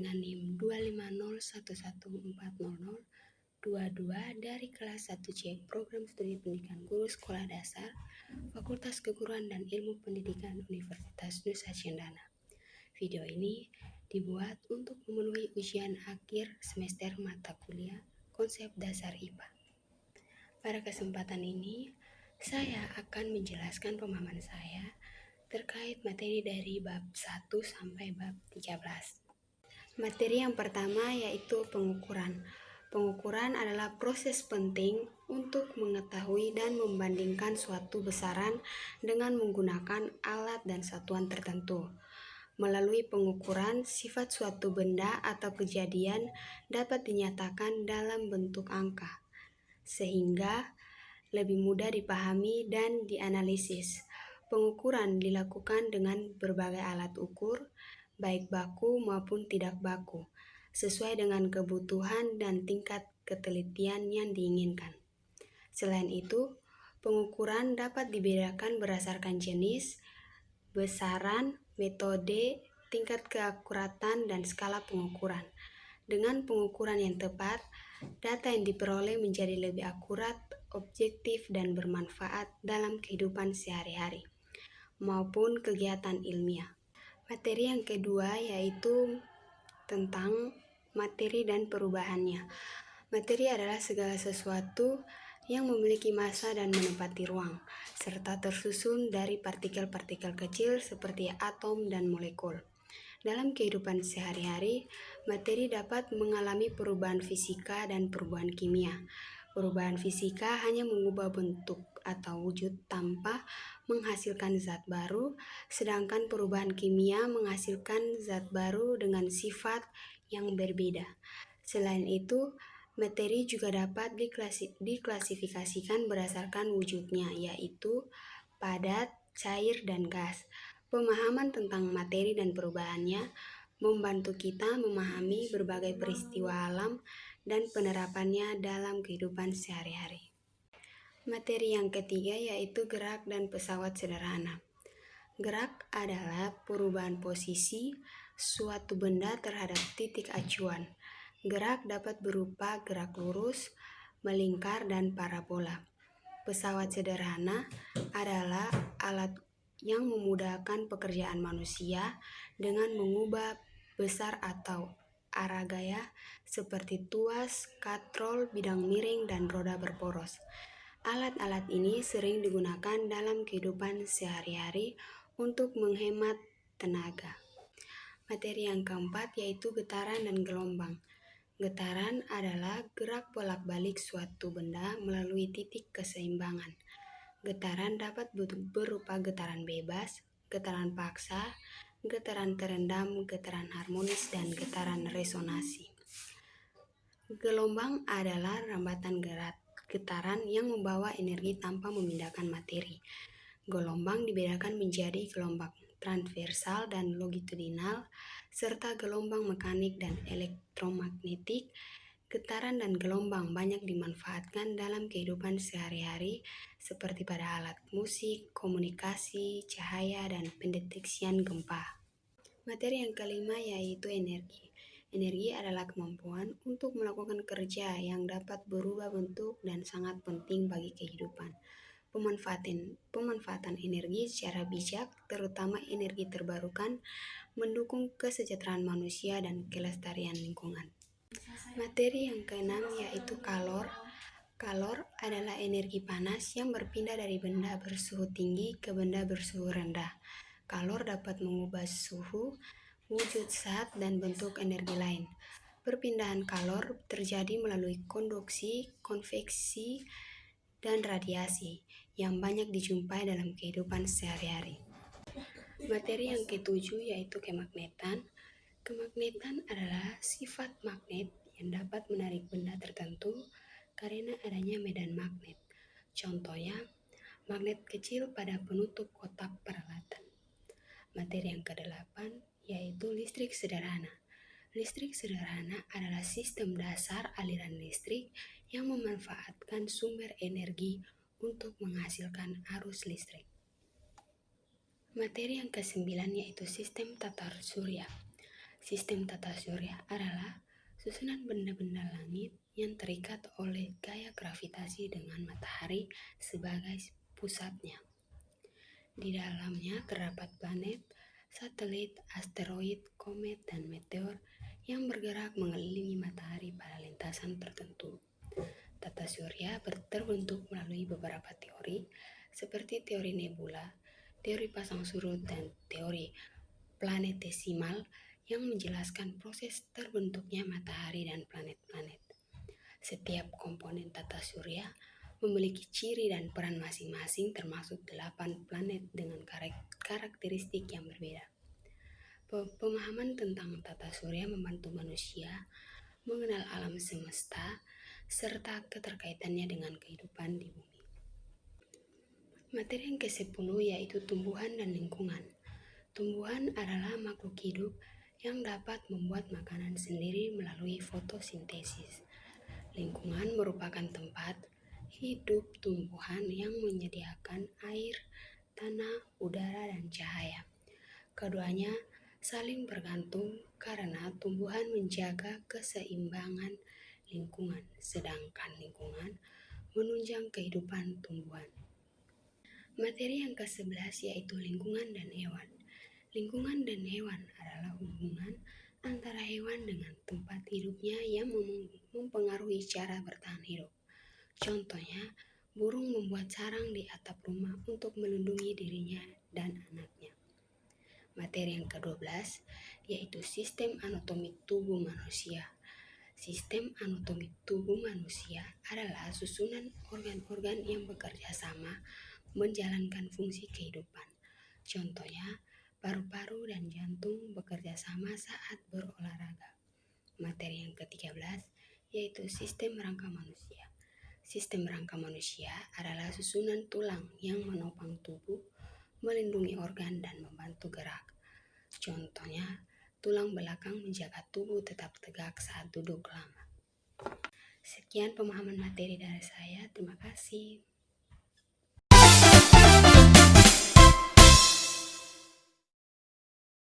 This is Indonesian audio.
dengan NIM 250114022 dari kelas 1C Program Studi Pendidikan Guru Sekolah Dasar Fakultas Keguruan dan Ilmu Pendidikan Universitas Nusa Cendana. Video ini dibuat untuk memenuhi ujian akhir semester mata kuliah Konsep Dasar IPA. Pada kesempatan ini, saya akan menjelaskan pemahaman saya terkait materi dari bab 1 sampai bab 13. Materi yang pertama yaitu pengukuran. Pengukuran adalah proses penting untuk mengetahui dan membandingkan suatu besaran dengan menggunakan alat dan satuan tertentu. Melalui pengukuran, sifat suatu benda atau kejadian dapat dinyatakan dalam bentuk angka, sehingga lebih mudah dipahami dan dianalisis. Pengukuran dilakukan dengan berbagai alat ukur, baik baku maupun tidak baku, sesuai dengan kebutuhan dan tingkat ketelitian yang diinginkan. Selain itu, pengukuran dapat dibedakan berdasarkan jenis, besaran, metode, tingkat keakuratan, dan skala pengukuran. Dengan pengukuran yang tepat, data yang diperoleh menjadi lebih akurat, objektif, dan bermanfaat dalam kehidupan sehari-hari maupun kegiatan ilmiah. Materi yang kedua yaitu tentang materi dan perubahannya. Materi adalah segala sesuatu yang memiliki massa dan menempati ruang, serta tersusun dari partikel-partikel kecil seperti atom dan molekul. Dalam kehidupan sehari-hari, materi dapat mengalami perubahan fisika dan perubahan kimia. Perubahan fisika hanya mengubah bentuk atau wujud tanpa menghasilkan zat baru, sedangkan perubahan kimia menghasilkan zat baru dengan sifat yang berbeda. Selain itu, materi juga dapat diklasifikasikan berdasarkan wujudnya, yaitu padat, cair, dan gas. Pemahaman tentang materi dan perubahannya membantu kita memahami berbagai peristiwa alam dan penerapannya dalam kehidupan sehari-hari. Materi yang ketiga yaitu gerak dan pesawat sederhana. Gerak adalah perubahan posisi suatu benda terhadap titik acuan. Gerak dapat berupa gerak lurus, melingkar, dan parabola. Pesawat sederhana adalah alat yang memudahkan pekerjaan manusia dengan mengubah besar atau arah gaya seperti tuas, katrol, bidang miring, dan roda berporos. Alat-alat ini sering digunakan dalam kehidupan sehari-hari untuk menghemat tenaga. Materi yang keempat yaitu getaran dan gelombang. Getaran adalah gerak bolak-balik suatu benda melalui titik keseimbangan. Getaran dapat berupa getaran bebas, getaran paksa, getaran terendam, getaran harmonis, dan getaran resonansi. Gelombang adalah rambatan getaran yang membawa energi tanpa memindahkan materi. Gelombang dibedakan menjadi gelombang transversal dan longitudinal, serta gelombang mekanik dan elektromagnetik. Getaran dan gelombang banyak dimanfaatkan dalam kehidupan sehari-hari seperti pada alat musik, komunikasi, cahaya, dan pendeteksian gempa. Materi yang kelima yaitu energi. Energi adalah kemampuan untuk melakukan kerja yang dapat berubah bentuk dan sangat penting bagi kehidupan. Pemanfaatan energi secara bijak, terutama energi terbarukan, mendukung kesejahteraan manusia dan kelestarian lingkungan. Materi yang keenam yaitu kalor. Kalor adalah energi panas yang berpindah dari benda bersuhu tinggi ke benda bersuhu rendah. Kalor dapat mengubah suhu, wujud zat, dan bentuk energi lain. Perpindahan kalor terjadi melalui konduksi, konveksi, dan radiasi yang banyak dijumpai dalam kehidupan sehari-hari. Materi yang ketujuh yaitu kemagnetan. Kemagnetan adalah sifat magnet yang dapat menarik benda tertentu karena adanya medan magnet. Contohnya, magnet kecil pada penutup kotak peralatan. Materi yang kedelapan yaitu listrik sederhana. Listrik sederhana adalah sistem dasar aliran listrik yang memanfaatkan sumber energi untuk menghasilkan arus listrik. Materi yang kesembilan yaitu sistem tata surya. Sistem tata surya adalah susunan benda-benda langit yang terikat oleh gaya gravitasi dengan matahari sebagai pusatnya. Di dalamnya terdapat planet, satelit, asteroid, komet, dan meteor yang bergerak mengelilingi matahari pada lintasan tertentu. Tata surya terbentuk melalui beberapa teori, seperti teori nebula, teori pasang surut, dan teori planetesimal yang menjelaskan proses terbentuknya matahari dan planet-planet. Setiap komponen tata surya memiliki ciri dan peran masing-masing, termasuk 8 planet dengan karakteristik yang berbeda. Pemahaman tentang tata surya membantu manusia mengenal alam semesta serta keterkaitannya dengan kehidupan di bumi. Materi yang ke-10 yaitu tumbuhan dan lingkungan. Tumbuhan adalah makhluk hidup yang dapat membuat makanan sendiri melalui fotosintesis. Lingkungan merupakan tempat hidup tumbuhan yang menyediakan air, tanah, udara, dan cahaya. Keduanya saling bergantung karena tumbuhan menjaga keseimbangan lingkungan, sedangkan lingkungan menunjang kehidupan tumbuhan. Materi yang ke-11 yaitu lingkungan dan hewan. Lingkungan dan hewan adalah hubungan antara hewan dengan tempat hidupnya yang mempengaruhi cara bertahan hidup. Contohnya, burung membuat sarang di atap rumah untuk melindungi dirinya dan anaknya. Materi yang ke-12 yaitu sistem anatomik tubuh manusia. Sistem anatomik tubuh manusia adalah susunan organ-organ yang bekerja sama menjalankan fungsi kehidupan. Contohnya, paru-paru dan jantung bekerja sama saat berolahraga. Materi yang ke-13 yaitu sistem rangka manusia. Sistem rangka manusia adalah susunan tulang yang menopang tubuh, melindungi organ, dan membantu gerak. Contohnya, tulang belakang menjaga tubuh tetap tegak saat duduk lama. Sekian pemahaman materi dari saya. Terima kasih.